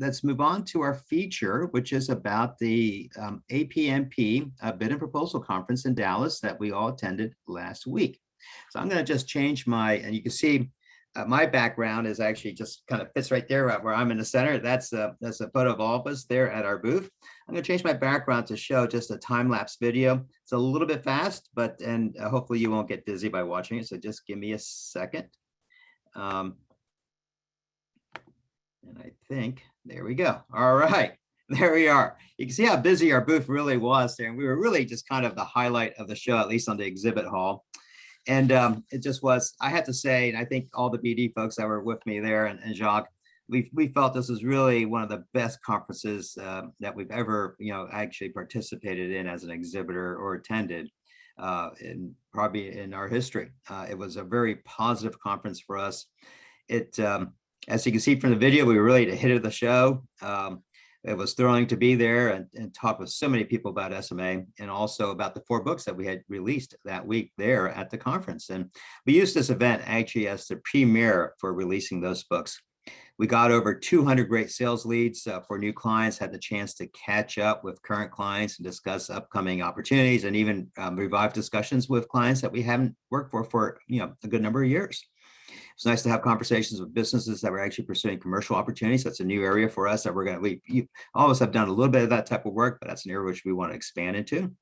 let's move on to our feature, which is about the APMP Bid and Proposal Conference in Dallas that we all attended last week. So I'm going to just change and you can see my background is actually just kind of fits right there where I'm in the center. That's a photo of all of us there at our booth. I'm going to change my background to show just a time-lapse video. It's a little bit fast, and hopefully you won't get dizzy by watching it. So just give me a second. And I think, there we go. All right, there we are. You can see how busy our booth really was there. And we were really just kind of the highlight of the show, at least on the exhibit hall. And it just was, I have to say, and I think all the BD folks that were with me there and Jacques, we felt this was really one of the best conferences that we've ever, actually participated in as an exhibitor or attended probably in our history. It was a very positive conference for us. As you can see from the video, we were really the hit of the show. It was thrilling to be there and talk with so many people about SMA and also about the 4 books that we had released that week there at the conference. And we used this event actually as the premiere for releasing those books. We got over 200 great sales leads for new clients, had the chance to catch up with current clients and discuss upcoming opportunities and even revive discussions with clients that we haven't worked for a good number of years. It's nice to have conversations with businesses that were actually pursuing commercial opportunities. That's a new area for us that all of us have done a little bit of that type of work, but that's an area which we want to expand into.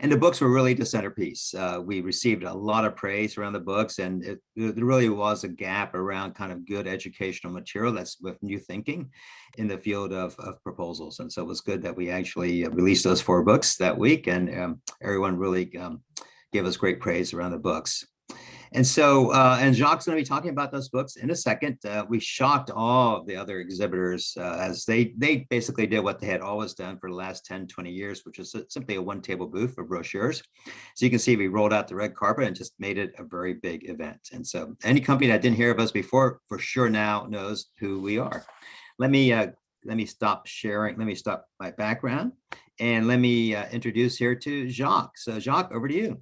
And the books were really the centerpiece. We received a lot of praise around the books, and there really was a gap around kind of good educational material that's with new thinking in the field of proposals. And so it was good that we actually released those 4 books that week, and everyone really gave us great praise around the books. And so, and Jacques is going to be talking about those books in a second. We shocked all of the other exhibitors as they basically did what they had always done for the last 10, 20 years, which is simply a one-table booth for brochures. So you can see we rolled out the red carpet and just made it a very big event. And so any company that didn't hear of us before, for sure now knows who we are. Let me stop sharing. Let me stop my background and let me introduce here to Jacques. So Jacques, over to you.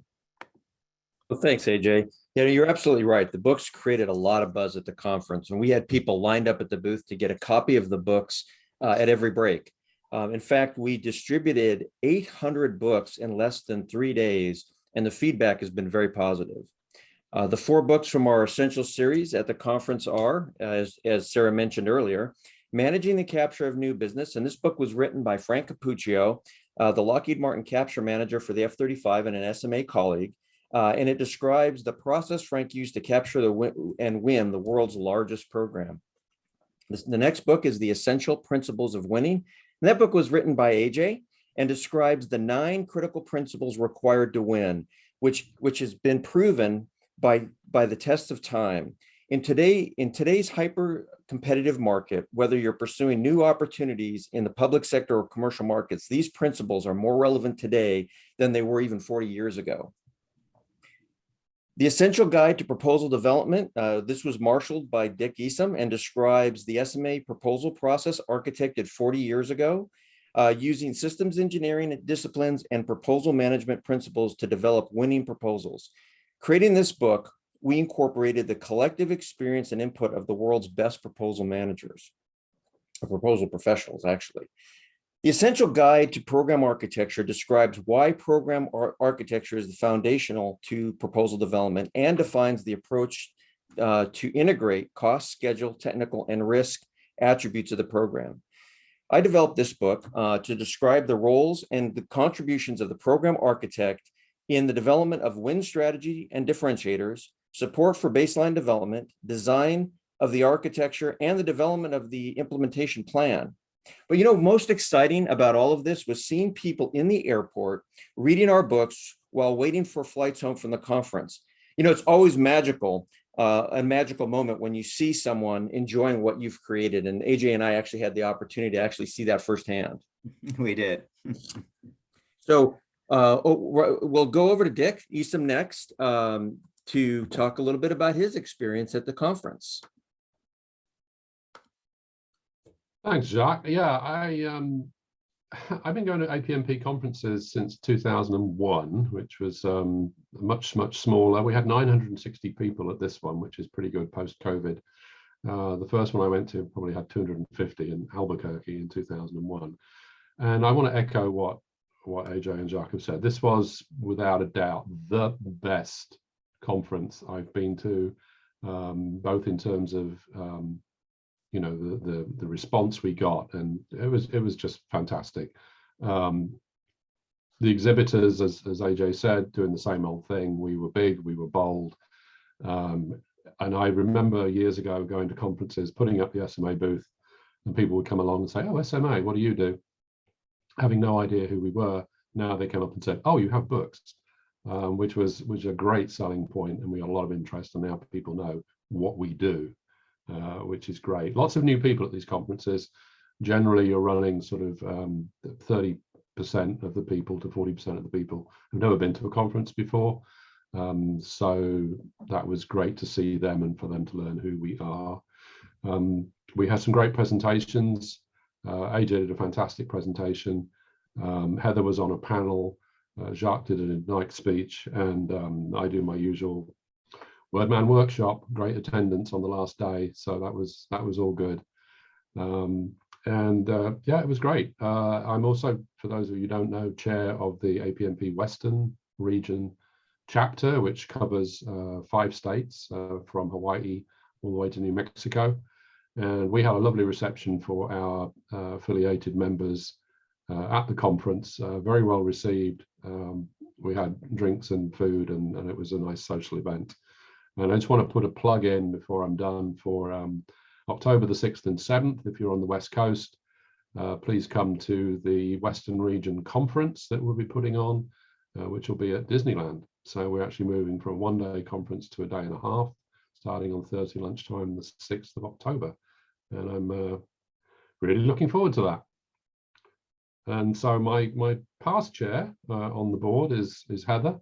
Well, thanks, AJ. You're absolutely right. The books created a lot of buzz at the conference, and we had people lined up at the booth to get a copy of the books at every break. In fact, we distributed 800 books in less than 3 days, and the feedback has been very positive. The 4 books from our Essential series at the conference are, as Sarah mentioned earlier, Managing the Capture of New Business, and this book was written by Frank Capuccio, the Lockheed Martin Capture Manager for the F-35 and an SMA colleague. And it describes the process Frank used to capture and win the world's largest program. The next book is The Essential Principles of Winning. And that book was written by AJ and describes the 9 critical principles required to win, which has been proven by the test of time. In today's hyper competitive market, whether you're pursuing new opportunities in the public sector or commercial markets, these principles are more relevant today than they were even 40 years ago. The Essential Guide to Proposal Development, this was marshaled by Dick Easom and describes the SMA proposal process architected 40 years ago, using systems engineering disciplines and proposal management principles to develop winning proposals. Creating this book, we incorporated the collective experience and input of the world's best proposal managers, or proposal professionals, actually. The Essential Guide to Program Architecture describes why program architecture is the foundational to proposal development and defines the approach to integrate cost, schedule, technical, and risk attributes of the program. I developed this book to describe the roles and the contributions of the program architect in the development of win strategy and differentiators, support for baseline development, design of the architecture, and the development of the implementation plan. But most exciting about all of this was seeing people in the airport reading our books while waiting for flights home from the conference. It's always magical, a magical moment when you see someone enjoying what you've created. And AJ and I actually had the opportunity to actually see that firsthand. We did. So we'll go over to Dick Easom next to talk a little bit about his experience at the conference. Thanks, Jacques. Yeah, I've been going to APMP conferences since 2001, which was much smaller. We had 960 people at this one, which is pretty good post-COVID. The first one I went to probably had 250 in Albuquerque in 2001. And I want to echo what AJ and Jacques have said. This was without a doubt the best conference I've been to, both in terms of the response we got, and it was just fantastic. The exhibitors, as AJ said, doing the same old thing. We were big, we were bold. And I remember years ago going to conferences, putting up the SMA booth, and people would come along and say, "Oh, SMA, what do you do?" Having no idea who we were. Now they come up and said, "Oh, you have books," which was a great selling point, and we got a lot of interest, and now people know what we do, which is great. Lots of new people at these conferences. Generally, you're running sort of 30% of the people to 40% of the people who've never been to a conference before. So that was great to see them and for them to learn who we are. We had some great presentations. AJ did a fantastic presentation. Heather was on a panel. Jacques did an Ignite speech, and I do my usual Wordman workshop. Great attendance on the last day, so that was all good. Yeah, it was great. I'm also, for those of you who don't know, chair of the APMP Western region chapter, which covers 5 states from Hawaii all the way to New Mexico. And we had a lovely reception for our affiliated members at the conference, very well received. We had drinks and food, and it was a nice social event. And I just want to put a plug in before I'm done for October the 6th and 7th. If you're on the West Coast, please come to the Western Region Conference that we'll be putting on, which will be at Disneyland. So we're actually moving from a 1-day conference to a day and a half, starting on Thursday lunchtime, the 6th of October. And I'm really looking forward to that. And so my past chair on the board is Heather.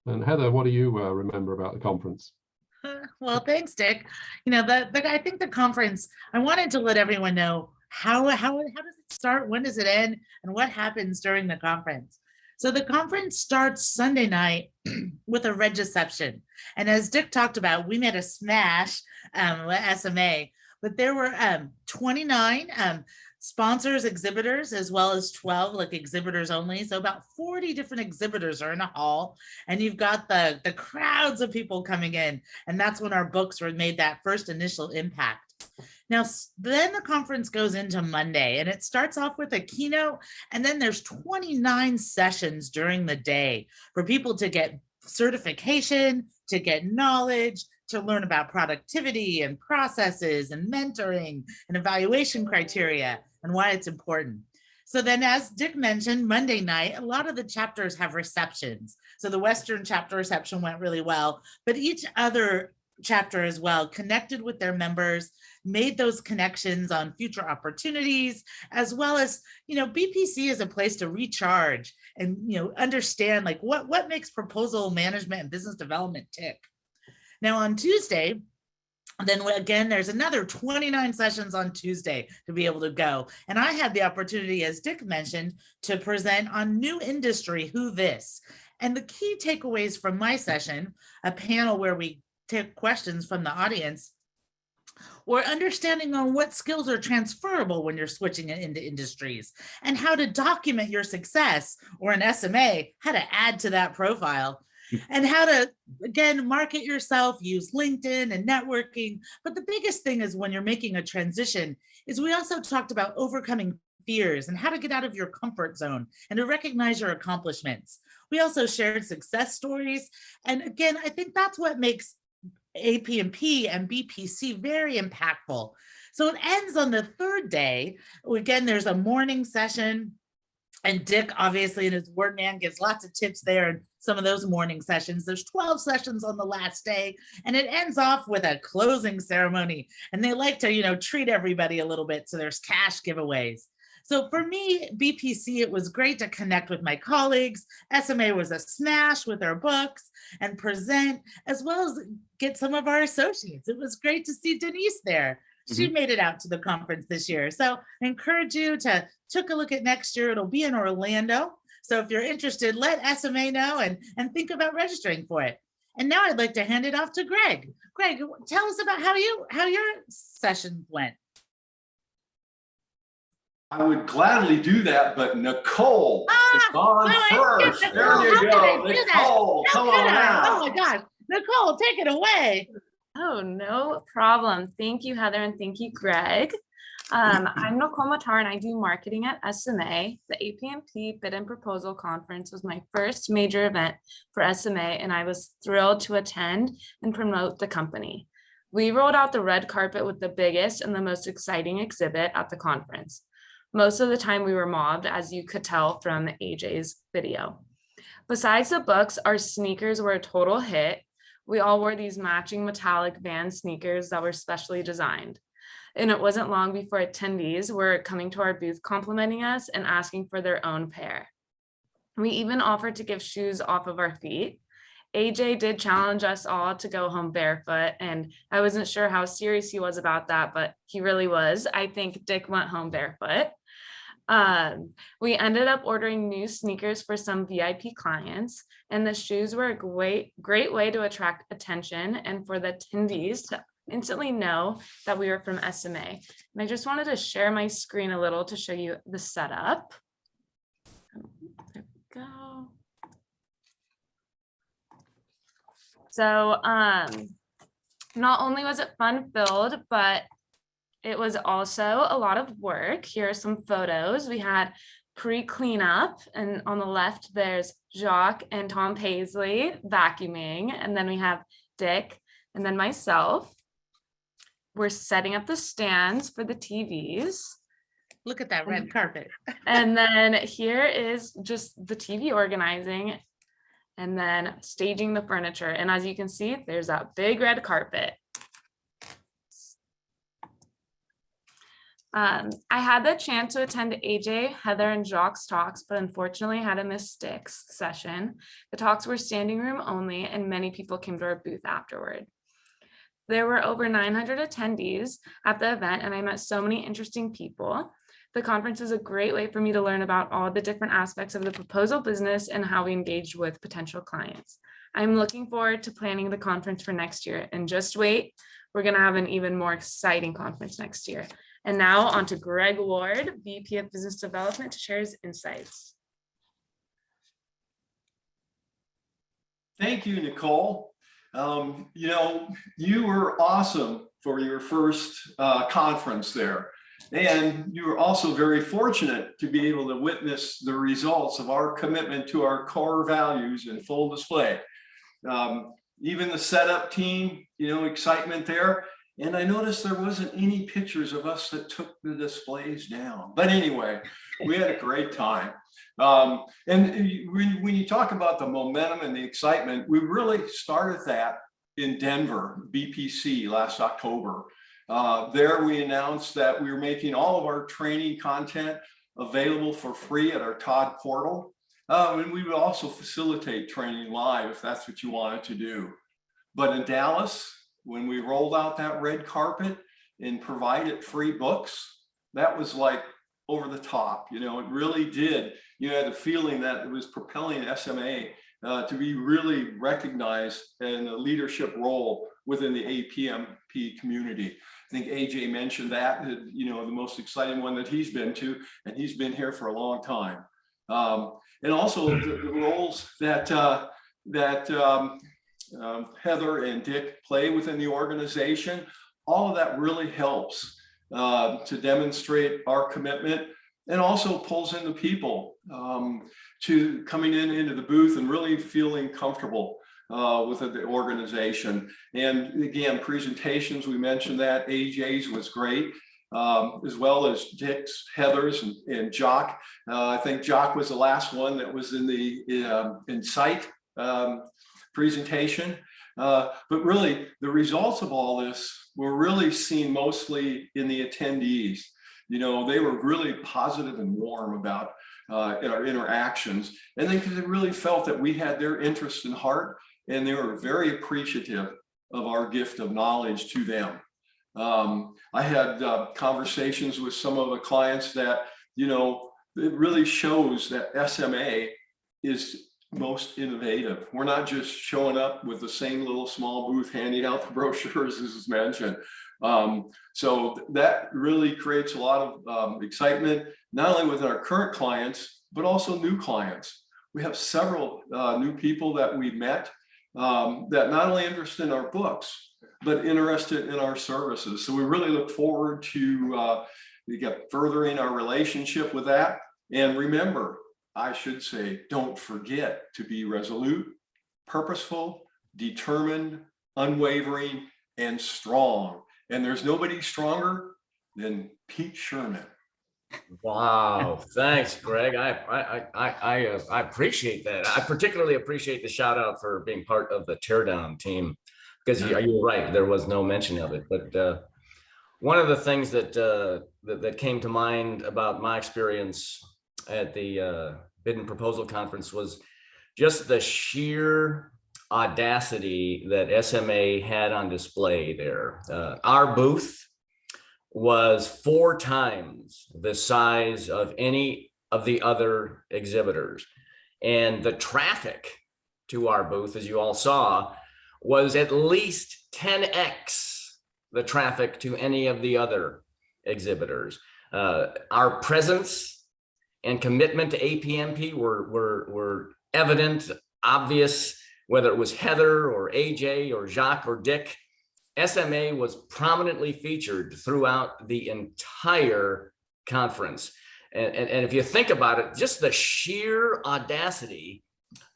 And Heather, what do you remember about the conference? Well, thanks, Dick. I think the conference, I wanted to let everyone know how does it start, when does it end, and what happens during the conference. So the conference starts Sunday night with a regiception. And as Dick talked about, we made a smash with SMA, but there were 29 sponsors, exhibitors, as well as 12 like exhibitors only. So about 40 different exhibitors are in a hall, and you've got the crowds of people coming in. And that's when our books made that first initial impact. Now, then the conference goes into Monday, and it starts off with a keynote, and then there's 29 sessions during the day for people to get certification, to get knowledge, to learn about productivity and processes and mentoring and evaluation criteria and why it's important. So then, as Dick mentioned, Monday night, a lot of the chapters have receptions. So the Western chapter reception went really well, but each other chapter as well connected with their members, made those connections on future opportunities, as well as, BPC is a place to recharge and, understand like what makes proposal management and business development tick. Now on Tuesday, then again, there's another 29 sessions on Tuesday to be able to go. And I had the opportunity, as Dick mentioned, to present on new industry, who this. And the key takeaways from my session, a panel where we take questions from the audience, or understanding on what skills are transferable when you're switching it into industries, and how to document your success, or an SMA, how to add to that profile, and how to, again, market yourself, use LinkedIn and networking. But the biggest thing is when you're making a transition is we also talked about overcoming fears and how to get out of your comfort zone and to recognize your accomplishments. We also shared success stories. And again, I think that's what makes APMP and BPC very impactful. So it ends on the third day. Again, there's a morning session, and Dick, obviously, in his word man, gives lots of tips there in some of those morning sessions. There's 12 sessions on the last day, and it ends off with a closing ceremony. And they like to, treat everybody a little bit. So there's cash giveaways. So for me, BPC, it was great to connect with my colleagues. SMA was a smash with our books and present, as well as get some of our associates. It was great to see Denise there. She made it out to the conference this year. So I encourage you to take a look at next year. It'll be in Orlando. So if you're interested, let SMA know and think about registering for it. And now I'd like to hand it off to Greg. Greg, tell us about how your session went. I would gladly do that, but Nicole is on first. Nicole, There you how go. could I do that? Nicole, How come could on I? out. Oh my gosh. Nicole, take it away. Oh, no problem. Thank you, Heather, and thank you, Greg. I'm Nicole Matar, and I do marketing at SMA. The APMP Bid and Proposal Conference was my first major event for SMA, and I was thrilled to attend and promote the company. We rolled out the red carpet with the biggest and the most exciting exhibit at the conference. Most of the time we were mobbed, as you could tell from AJ's video. Besides the books, our sneakers were a total hit. We all wore these matching metallic Vans sneakers that were specially designed. And it wasn't long before attendees were coming to our booth complimenting us and asking for their own pair. We even offered to give shoes off of our feet. AJ did challenge us all to go home barefoot, and I wasn't sure how serious he was about that, but he really was. I think Dick went home barefoot. We ended up ordering new sneakers for some VIP clients, and the shoes were a great way to attract attention and for the attendees to instantly know that we were from SMA. And I just wanted to share my screen a little to show you the setup. There we go. So not only was it fun filled, but it was also a lot of work. Here are some photos. We had pre-cleanup, and on the left, there's Jacques and Tom Paisley vacuuming. And then we have Dick and then myself. We're setting up the stands for the TVs. Look at that red carpet. And then here is just the TV organizing and then staging the furniture. And as you can see, there's that big red carpet. I had the chance to attend AJ, Heather, and Jacques' talks, but unfortunately had to miss Dick's session. The talks were standing room only, and many people came to our booth afterward. There were over 900 attendees at the event, and I met so many interesting people. The conference was a great way for me to learn about all the different aspects of the proposal business and how we engaged with potential clients. I'm looking forward to planning the conference for next year, and just wait, we're going to have an even more exciting conference next year. And now on to Greg Ward, VP of Business Development, to share his insights. Thank you, Nicole. You know, you were awesome for your first conference there. And you were also very fortunate to be able to witness the results of our commitment to our core values in full display. Even the setup team, you know, excitement there. And I noticed there wasn't any pictures of us that took the displays down. But anyway, we had a great time. And when you talk about the momentum and the excitement, we really started that in Denver, BPC last October. There we announced that we were making all of our training content available for free at our Todd portal. And we would also facilitate training live if that's what you wanted to do. But in Dallas, when we rolled out that red carpet and provided free books, that was like over the top. You know, it really did. You had a feeling that it was propelling SMA to be really recognized in a leadership role within the APMP community. I think AJ mentioned that, you know, the most exciting one that he's been to, and he's been here for a long time. And also the roles that Heather and Dick play within the organization, all of that really helps to demonstrate our commitment, and also pulls in the people to coming into the booth and really feeling comfortable with the organization. And again, presentations, we mentioned that AJ's was great, as well as Dick's, Heather's, and Jock. I think Jock was the last one that was in the Insight presentation. But really, the results of all this were really seen mostly in the attendees. You know, they were really positive and warm about our interactions. And then because they really felt that we had their interest in heart, and they were very appreciative of our gift of knowledge to them. I had conversations with some of the clients that, you know, it really shows that SMA is most innovative. We're not just showing up with the same little small booth handing out the brochures, as is mentioned. So that really creates a lot of excitement, not only with our current clients, but also new clients. We have several new people that we met that not only interested in our books, but interested in our services. So we really look forward to furthering our relationship with that. And remember, I should say, don't forget to be resolute, purposeful, determined, unwavering, and strong. And there's nobody stronger than Pete Sherman. Wow, thanks, Greg. I appreciate that. I particularly appreciate the shout out for being part of the teardown team, because you're right, there was no mention of it. But one of the things that that came to mind about my experience at the bid and proposal conference was just the sheer audacity that SMA had on display there. Our booth was 4 times the size of any of the other exhibitors. And the traffic to our booth, as you all saw, was at least 10x the traffic to any of the other exhibitors. Our presence and commitment to APMP were evident, obvious, whether it was Heather or AJ or Jacques or Dick. SMA was prominently featured throughout the entire conference. And if you think about it, just the sheer audacity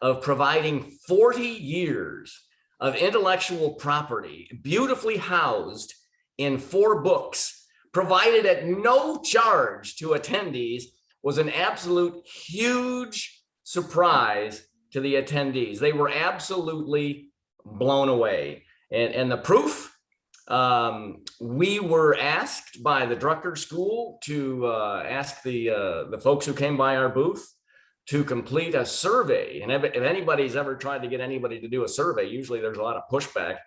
of providing 40 years of intellectual property, beautifully housed in 4 books, provided at no charge to attendees, was an absolute huge surprise to the attendees. They were absolutely blown away. And the proof, we were asked by the Drucker School to ask the folks who came by our booth to complete a survey. And if anybody's ever tried to get anybody to do a survey, usually there's a lot of pushback.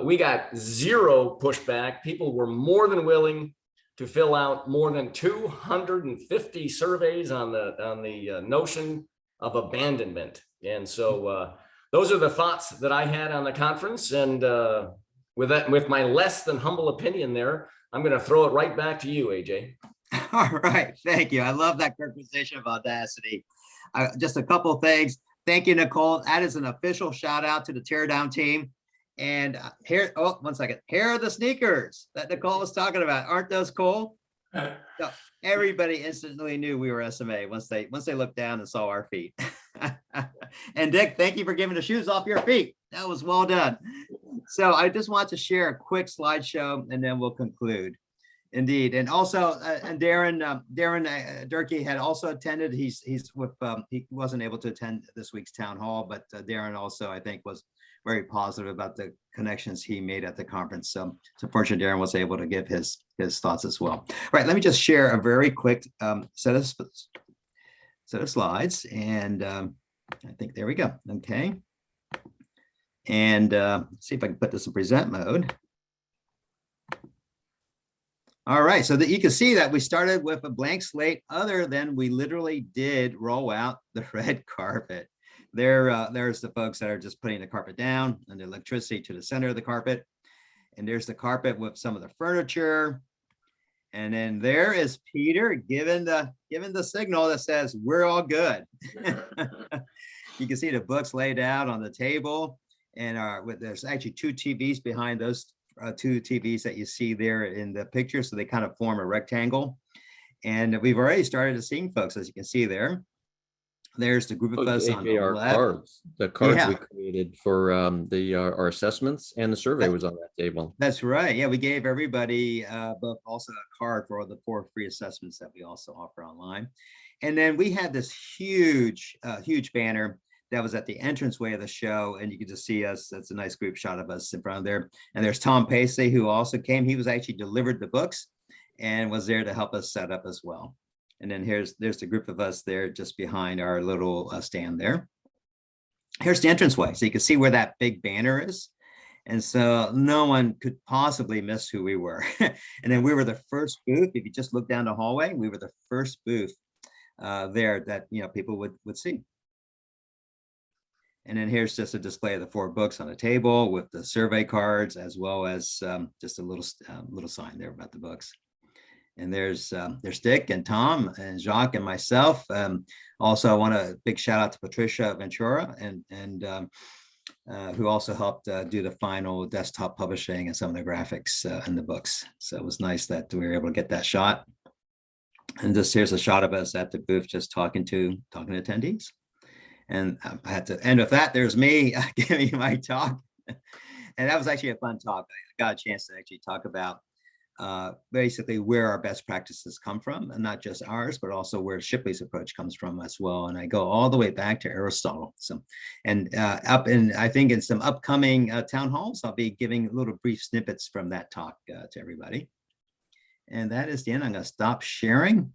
We got 0 pushback. People were more than willing to fill out more than 250 surveys on the notion of abandonment. And so those are the thoughts that I had on the conference. And with my less than humble opinion there, I'm going to throw it right back to you, AJ. All right, thank you. I love that characterization of audacity. Just a couple of things. Thank you, Nicole. That is an official shout out to the teardown team. And here, oh, one second. Here are the sneakers that Nicole was talking about. Aren't those cool? So everybody instantly knew we were SMA once they looked down and saw our feet. And Dick, thank you for giving the shoes off your feet. That was well done. So I just want to share a quick slideshow and then we'll conclude. Indeed. And also, and Darren Durkee had also attended. He's with, he wasn't able to attend this week's town hall, but Darren also, I think, was very positive about the connections he made at the conference. So it's unfortunate Darren was able to give his thoughts as well. All right, let me just share a very quick set of slides. And I think there we go. Okay. And see if I can put this in present mode. All right, so that you can see that we started with a blank slate, other than we literally did roll out the red carpet. There's the folks that are just putting the carpet down and the electricity to the center of the carpet. And there's the carpet with some of the furniture. And then there is Peter giving the signal that says we're all good. You can see the books laid out on the table, and there's actually 2 TVs behind those 2 TVs that you see there in the picture. So they kind of form a rectangle. And we've already started to see folks, as you can see there. There's the group of us on the left. Cards, the cards we created for our assessments, and the survey was on that table. That's right. Yeah, we gave everybody both also a card for the 4 free assessments that we also offer online. And then we had this huge banner that was at the entranceway of the show, and you can just see us. That's a nice group shot of us in front of there. And there's Tom Pacey, who also came. He was actually delivered the books and was there to help us set up as well. And then there's the group of us there just behind our little stand there. Here's the entranceway. So you can see where that big banner is. And so no one could possibly miss who we were. And then we were the first booth. If you just look down the hallway, we were the first booth there that people would see. And then here's just a display of the 4 books on the table with the survey cards, as well as just a little sign there about the books. And there's Dick and Tom and Jacques and myself. Also, I want a big shout out to Patricia Ventura and who also helped do the final desktop publishing and some of the graphics in the books. So it was nice that we were able to get that shot. And just here's a shot of us at the booth, just talking to attendees. And I had to end with that. There's me giving my talk. And that was actually a fun talk. I got a chance to actually talk about basically where our best practices come from, and not just ours, but also where Shipley's approach comes from as well. And I go all the way back to Aristotle. So, and I think in some upcoming town halls, I'll be giving little brief snippets from that talk to everybody. And that is the end. I'm going to stop sharing.